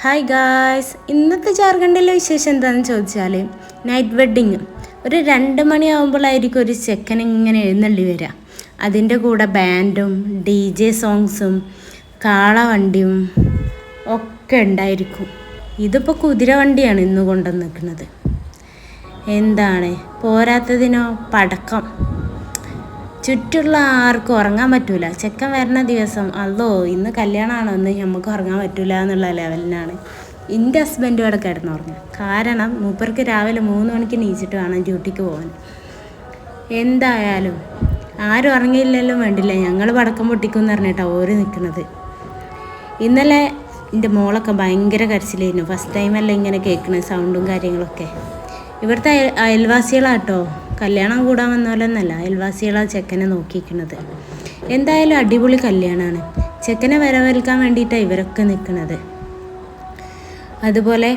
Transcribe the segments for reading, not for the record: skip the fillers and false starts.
Hi guys, ഇന്നത്തെ ജാർഖണ്ഡിലെ വിശേഷം എന്താണെന്ന് ചോദിച്ചാൽ നൈറ്റ് വെഡ്ഡിങ്. ഒരു 2 മണിയാകുമ്പോഴായിരിക്കും ഒരു ചെക്കൻ ഇങ്ങനെ എഴുന്നള്ളി വരിക. അതിൻ്റെ കൂടെ ബാൻഡും DJ സോങ്സും കാളവണ്ടിയും ഒക്കെ ഉണ്ടായിരിക്കും. ഇതിപ്പോൾ കുതിരവണ്ടിയാണ് ഇന്ന് കൊണ്ടുവന്ന് നിൽക്കുന്നത്. എന്താണ് പോരാത്തതിനോ പടക്കം. ചുറ്റുള്ള ആർക്കും ഉറങ്ങാൻ പറ്റൂല. ചെക്കൻ വരുന്ന ദിവസം അല്ലോ ഇന്ന് കല്യാണമാണോ എന്ന് നമുക്ക് ഉറങ്ങാൻ പറ്റൂല എന്നുള്ള ലെവലിനാണ് എൻ്റെ ഹസ്ബൻഡ് ഇവിടെ കിടന്നുറങ്ങുക. കാരണം മൂപ്പർക്ക് രാവിലെ 3 മണിക്ക് എണീച്ചിട്ട് വേണം ഡ്യൂട്ടിക്ക് പോകാൻ. എന്തായാലും ആരും ഉറങ്ങിയില്ലല്ലോ വേണ്ടില്ല, ഞങ്ങൾ പടക്കം പൊട്ടിക്കുമെന്ന് പറഞ്ഞിട്ടാണ് ഓര് നിൽക്കുന്നത്. ഇന്നലെ എൻ്റെ മോളൊക്കെ ഭയങ്കര കരച്ചിലായിരുന്നു. ഫസ്റ്റ് ടൈമല്ല ഇങ്ങനെ കേൾക്കുന്നത് സൗണ്ടും കാര്യങ്ങളൊക്കെ. ഇവിടുത്തെ അയൽവാസികളാട്ടോ, കല്യാണം കൂടാൻ വന്നോലെന്നല്ല, അയൽവാസികളാണ് ചെക്കനെ നോക്കിയിരിക്കുന്നത്. എന്തായാലും അടിപൊളി കല്യാണമാണ്. ചെക്കനെ വരവേൽക്കാൻ വേണ്ടിയിട്ടാണ് ഇവരൊക്കെ നിൽക്കുന്നത്. അതുപോലെ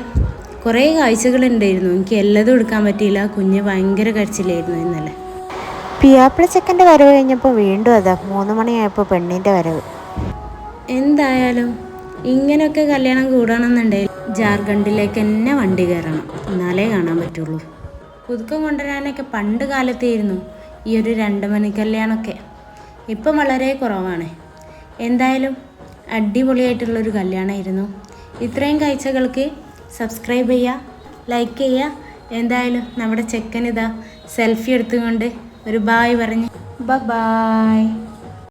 കുറേ കാഴ്ചകളുണ്ടായിരുന്നു. എനിക്ക് എല്ലതും എടുക്കാൻ പറ്റിയില്ല. കുഞ്ഞ് ഭയങ്കര കരച്ചിലായിരുന്നു ഇന്നലെ. പിയാപ്പിള ചെക്കൻ്റെ വരവ് കഴിഞ്ഞപ്പോൾ വീണ്ടും അതാ 3 മണിയായപ്പോൾ പെണ്ണിൻ്റെ വരവ്. എന്തായാലും ഇങ്ങനെയൊക്കെ കല്യാണം കൂടണമെന്നുണ്ടെങ്കിൽ ജാർഖണ്ഡിലേക്ക് തന്നെ വണ്ടി കയറണം, എന്നാലേ കാണാൻ പറ്റുള്ളൂ. പുതുക്കം കൊണ്ടുവരാനൊക്കെ പണ്ട് കാലത്തായിരുന്നു ഈ ഒരു 2 മണി കല്യാണമൊക്കെ. ഇപ്പം വളരെ കുറവാണ്. എന്തായാലും അടിപൊളിയായിട്ടുള്ളൊരു കല്യാണമായിരുന്നു. ഇത്രയും കാഴ്ചകൾക്ക് സബ്സ്ക്രൈബ് ചെയ്യുക, ലൈക്ക് ചെയ്യുക. എന്തായാലും നമ്മുടെ ചെക്കനിതാ സെൽഫി എടുത്തുകൊണ്ട് ഒരു ബായ് പറഞ്ഞ് ബൈ.